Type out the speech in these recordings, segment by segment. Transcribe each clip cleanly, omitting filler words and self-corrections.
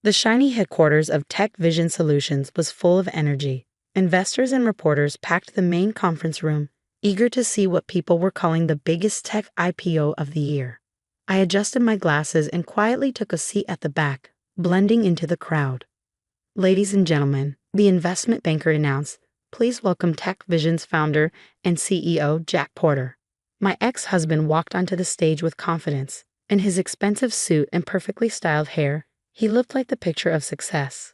The shiny headquarters of Tech Vision Solutions was full of energy. Investors and reporters packed the main conference room, eager to see what people were calling the biggest tech IPO of the year. I adjusted my glasses and quietly took a seat at the back, blending into the crowd. "Ladies and gentlemen," the investment banker announced, "please welcome Tech Vision's founder and CEO, Jack Porter." My ex-husband walked onto the stage with confidence. In his expensive suit and perfectly styled hair, he looked like the picture of success.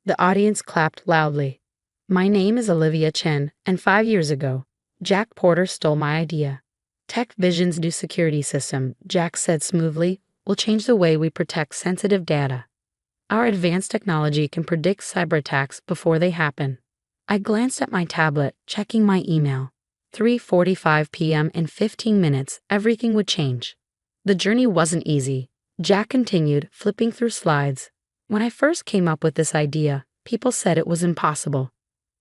The audience clapped loudly. "My name is Olivia Chen, and 5 years ago, Jack Porter stole my idea. Tech Vision's new security system," Jack said smoothly, "will change the way we protect sensitive data. Our advanced technology can predict cyber attacks before they happen." I glanced at my tablet, checking my email. 3:45 p.m. In 15 minutes, everything would change. The journey wasn't easy. Jack continued, flipping through slides. "When I first came up with this idea, people said it was impossible.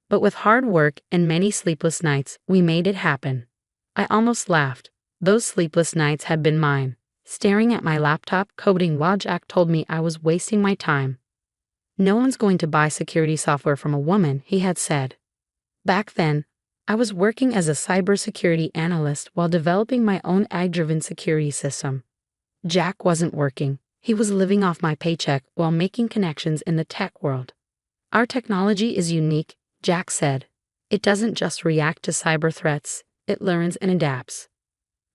But with hard work and many sleepless nights, we made it happen." I almost laughed. Those sleepless nights had been mine, staring at my laptop coding while Jack told me I was wasting my time. "No one's going to buy security software from a woman," he had said. Back then, I was working as a cybersecurity analyst while developing my own AI-driven security system. Jack wasn't working. He was living off my paycheck while making connections in the tech world. "Our technology is unique," Jack said. "It doesn't just react to cyber threats, it learns and adapts."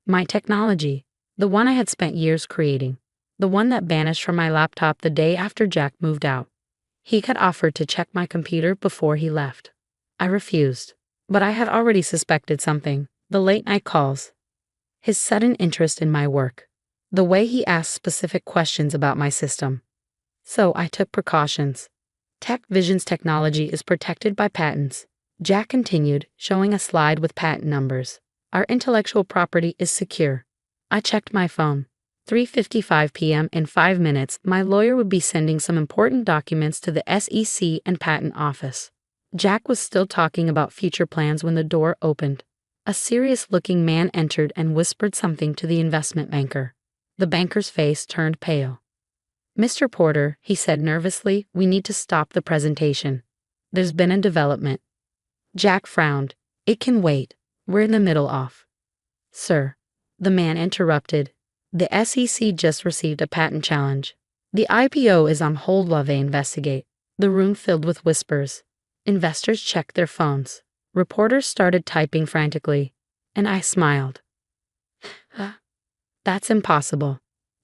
My technology, the one I had spent years creating, the one that vanished from my laptop the day after Jack moved out. He had offered to check my computer before he left. I refused, but I had already suspected something: the late-night calls, his sudden interest in my work, the way he asked specific questions about my system. So I took precautions. "Tech Vision's technology is protected by patents," Jack continued, showing a slide with patent numbers. "Our intellectual property is secure." I checked my phone. 3:55 p.m. In 5 minutes, my lawyer would be sending some important documents to the SEC and Patent Office. Jack was still talking about future plans when the door opened. A serious-looking man entered and whispered something to the investment banker. The banker's face turned pale. "Mr. Porter," he said nervously, "we need to stop the presentation. There's been a development." Jack frowned. "It can wait. We're in the middle of." "Sir," the man interrupted, "the SEC just received a patent challenge. The IPO is on hold while they investigate." The room filled with whispers. Investors checked their phones. Reporters started typing frantically, and I smiled. "That's impossible,"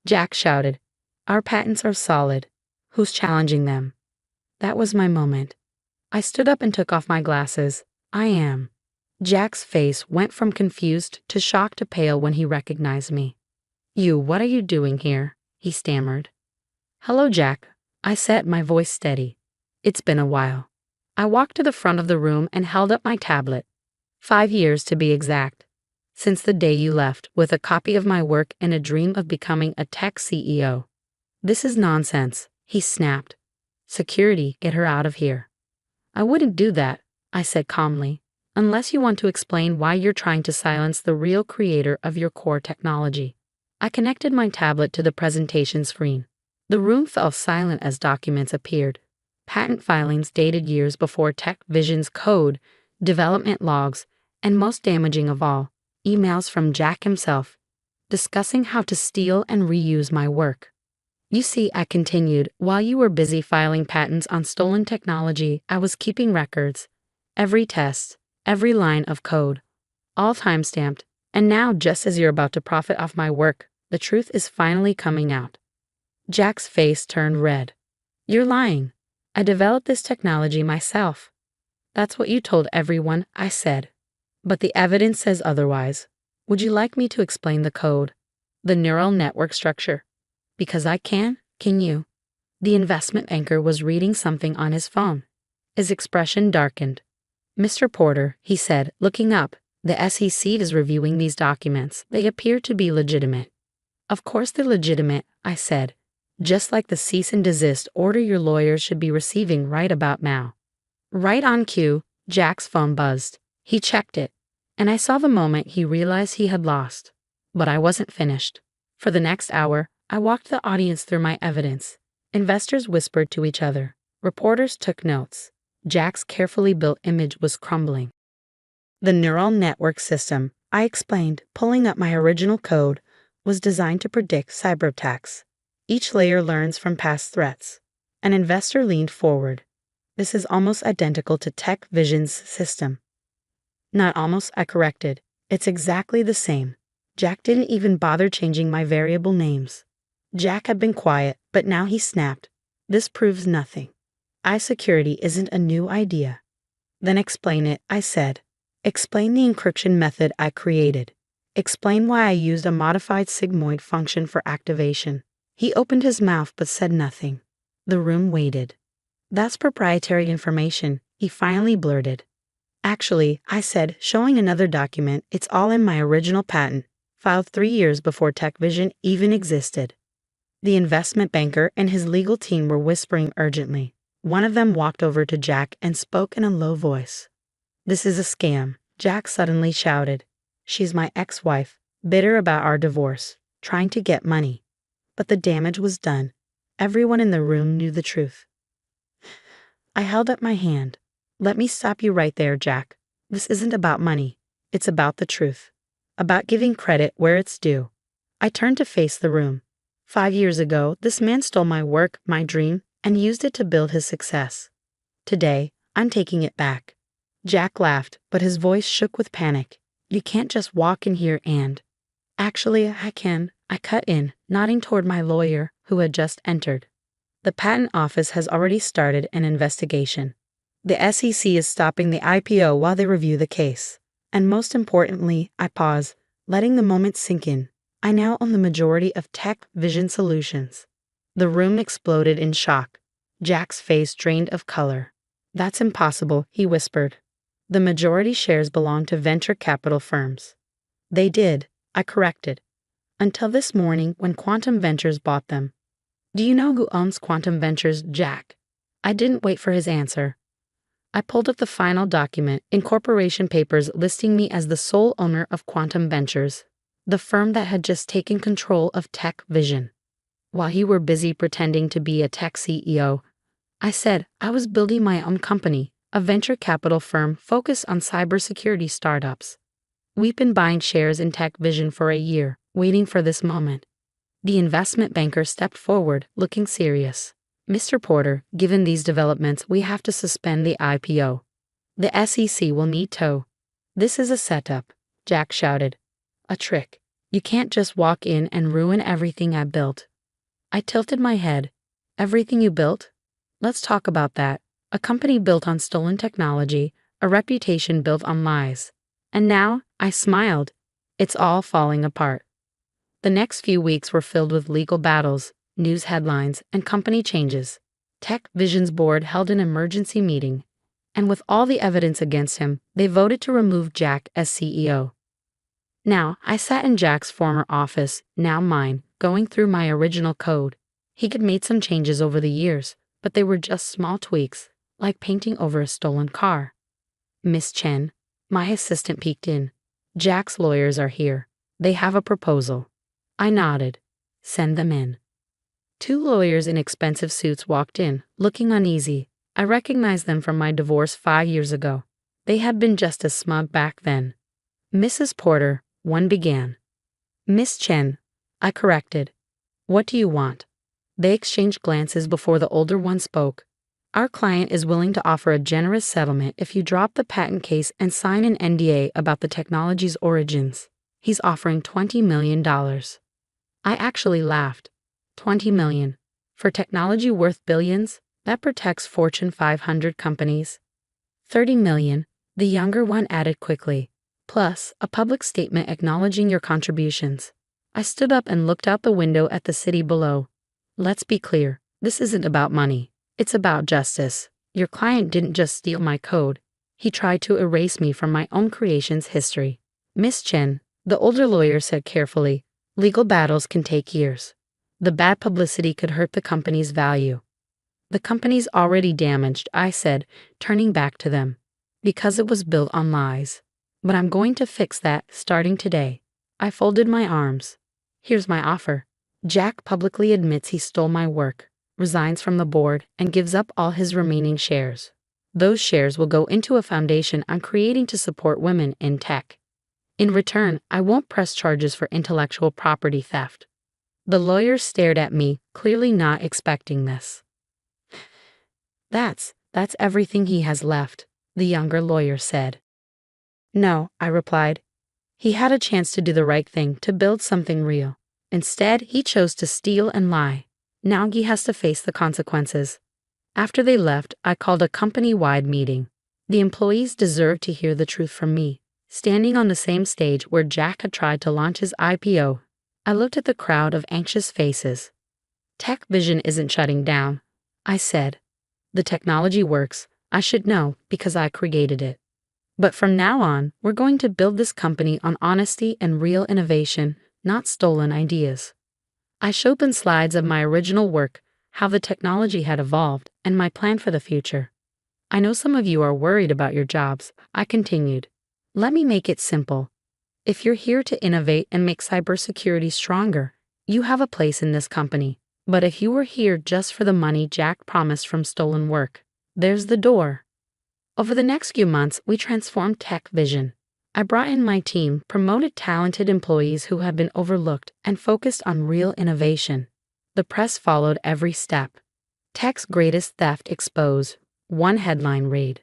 Jack shouted. "Our patents are solid. Who's challenging them?" That was my moment. I stood up and took off my glasses. "I am." Jack's face went from confused to shocked to pale when he recognized me. What are you doing here?" he stammered. "Hello, Jack," I said, my voice steady. "It's been a while." I walked to the front of the room and held up my tablet. 5 years to be exact. Since the day you left, with a copy of my work and a dream of becoming a tech CEO. "This is nonsense," he snapped. "Security, get her out of here." "I wouldn't do that," I said calmly, "unless you want to explain why you're trying to silence the real creator of your core technology." I connected my tablet to the presentation screen. The room fell silent as documents appeared. Patent filings dated years before Tech Vision's code, development logs, and most damaging of all, emails from Jack himself, discussing how to steal and reuse my work. "You see," I continued, "while you were busy filing patents on stolen technology, I was keeping records. Every test, every line of code, all time-stamped. And now, just as you're about to profit off my work, the truth is finally coming out." Jack's face turned red. "You're lying. I developed this technology myself." "That's what you told everyone," I said. "But the evidence says otherwise. Would you like me to explain the code, the neural network structure? Because I can you?" The investment banker was reading something on his phone. His expression darkened. "Mr. Porter," he said, looking up, "the SEC is reviewing these documents. They appear to be legitimate." "Of course they're legitimate," I said. "Just like the cease and desist order your lawyers should be receiving right about now." Right on cue, Jack's phone buzzed. He checked it, and I saw the moment he realized he had lost. But I wasn't finished. For the next hour, I walked the audience through my evidence. Investors whispered to each other. Reporters took notes. Jack's carefully built image was crumbling. The neural network system, I explained, pulling up my original code, was designed to predict cyber attacks. Each layer learns from past threats. An investor leaned forward. This is almost identical to Tech Vision's system. Not almost, I corrected. It's exactly the same. Jack didn't even bother changing my variable names. Jack had been quiet, but now he snapped. This proves nothing. Security isn't a new idea. Then explain it, I said. Explain the encryption method I created. Explain why I used a modified sigmoid function for activation. He opened his mouth but said nothing. The room waited. That's proprietary information, he finally blurted. Actually, I said, showing another document, it's all in my original patent, filed 3 years before TechVision even existed. The investment banker and his legal team were whispering urgently. One of them walked over to Jack and spoke in a low voice. This is a scam, Jack suddenly shouted. She's my ex-wife, bitter about our divorce, trying to get money. But the damage was done. Everyone in the room knew the truth. I held up my hand. Let me stop you right there, Jack. This isn't about money. It's about the truth. About giving credit where it's due. I turned to face the room. 5 years ago, this man stole my work, my dream, and used it to build his success. Today, I'm taking it back. Jack laughed, but his voice shook with panic. You can't just walk in here and... Actually, I can. I cut in, nodding toward my lawyer, who had just entered. The patent office has already started an investigation. The SEC is stopping the IPO while they review the case. And most importantly, I pause, letting the moment sink in. I now own the majority of Tech Vision Solutions. The room exploded in shock. Jack's face drained of color. That's impossible, he whispered. The majority shares belong to venture capital firms. They did, I corrected. Until this morning when Quantum Ventures bought them. Do you know who owns Quantum Ventures, Jack? I didn't wait for his answer. I pulled up the final document, incorporation papers listing me as the sole owner of Quantum Ventures, the firm that had just taken control of Tech Vision. While you were busy pretending to be a tech CEO, I said I was building my own company, a venture capital firm focused on cybersecurity startups. We've been buying shares in Tech Vision for a year, waiting for this moment. The investment banker stepped forward, looking serious. Mr. Porter, given these developments, we have to suspend the IPO. The SEC will need to. This is a setup, Jack shouted. A trick. You can't just walk in and ruin everything I built. I tilted my head. Everything you built? Let's talk about that. A company built on stolen technology, a reputation built on lies. And now, I smiled. It's all falling apart. The next few weeks were filled with legal battles, news headlines, and company changes. Tech Vision's board held an emergency meeting, and with all the evidence against him, they voted to remove Jack as CEO. Now, I sat in Jack's former office, now mine, going through my original code. He had made some changes over the years, but they were just small tweaks, like painting over a stolen car. Miss Chen, my assistant, peeked in. Jack's lawyers are here. They have a proposal. I nodded. Send them in. 2 lawyers in expensive suits walked in, looking uneasy. I recognized them from my divorce 5 years ago. They had been just as smug back then. Mrs. Porter, one began. Miss Chen, I corrected. What do you want? They exchanged glances before the older one spoke. Our client is willing to offer a generous settlement if you drop the patent case and sign an NDA about the technology's origins. He's offering $20 million. I actually laughed. 20 million. For technology worth billions, that protects Fortune 500 companies. 30 million, the younger one added quickly. Plus, a public statement acknowledging your contributions. I stood up and looked out the window at the city below. Let's be clear, this isn't about money. It's about justice. Your client didn't just steal my code. He tried to erase me from my own creation's history. Miss Chen, the older lawyer said carefully, legal battles can take years. The bad publicity could hurt the company's value. The company's already damaged, I said, turning back to them, because it was built on lies. But I'm going to fix that starting today. I folded my arms. Here's my offer. Jack publicly admits he stole my work. resigns from the board, and gives up all his remaining shares. Those shares will go into a foundation I'm creating to support women in tech. In return, I won't press charges for intellectual property theft. The lawyer stared at me, clearly not expecting this. That's everything he has left, the younger lawyer said. No, I replied. He had a chance to do the right thing, to build something real. Instead, he chose to steal and lie. Now he has to face the consequences. After they left, I called a company-wide meeting. The employees deserved to hear the truth from me. Standing on the same stage where Jack had tried to launch his IPO, I looked at the crowd of anxious faces. Tech Vision isn't shutting down, I said. The technology works. I should know because I created it. But from now on, we're going to build this company on honesty and real innovation, not stolen ideas. I showed them slides of my original work, how the technology had evolved, and my plan for the future. I know some of you are worried about your jobs, I continued. Let me make it simple. If you're here to innovate and make cybersecurity stronger, you have a place in this company. But if you were here just for the money Jack promised from stolen work, there's the door. Over the next few months, we transformed Tech Vision. I brought in my team, promoted talented employees who had been overlooked, and focused on real innovation. The press followed every step. Tech's greatest theft exposed. One headline read,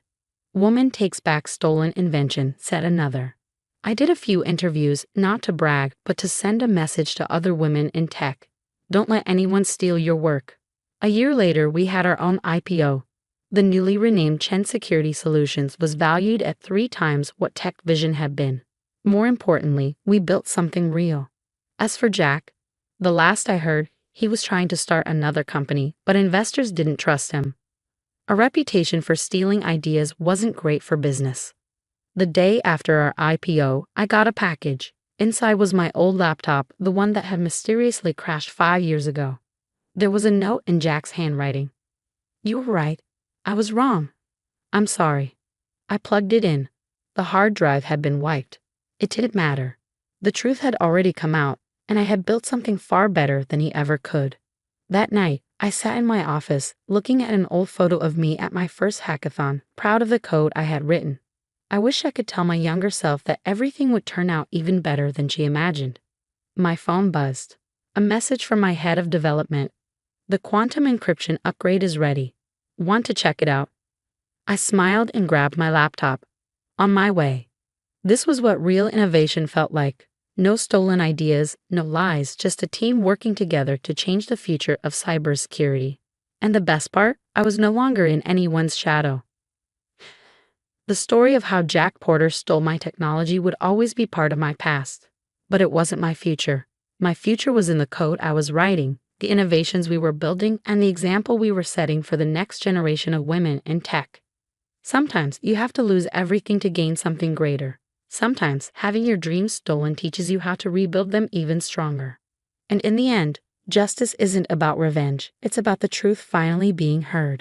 "Woman takes back stolen invention," said another. I did a few interviews, not to brag, but to send a message to other women in tech. Don't let anyone steal your work. A year later, we had our own IPO. The newly renamed Chen Security Solutions was valued at 3 times what Tech Vision had been. More importantly, we built something real. As for Jack, the last I heard, he was trying to start another company, but investors didn't trust him. A reputation for stealing ideas wasn't great for business. The day after our IPO, I got a package. Inside was my old laptop, the one that had mysteriously crashed 5 years ago. There was a note in Jack's handwriting. "You were right. I was wrong. I'm sorry." I plugged it in. The hard drive had been wiped. It didn't matter. The truth had already come out, and I had built something far better than he ever could. That night, I sat in my office, looking at an old photo of me at my first hackathon, proud of the code I had written. I wish I could tell my younger self that everything would turn out even better than she imagined. My phone buzzed. A message from my head of development. "The quantum encryption upgrade is ready. Want to check it out?" I smiled and grabbed my laptop. On my way. This was what real innovation felt like. No stolen ideas, no lies, just a team working together to change the future of cybersecurity. And the best part, I was no longer in anyone's shadow. The story of how Jack Porter stole my technology would always be part of my past. But it wasn't my future. My future was in the code I was writing, the innovations we were building, and the example we were setting for the next generation of women in tech. Sometimes you have to lose everything to gain something greater. Sometimes having your dreams stolen teaches you how to rebuild them even stronger. And in the end, justice isn't about revenge. It's about the truth finally being heard.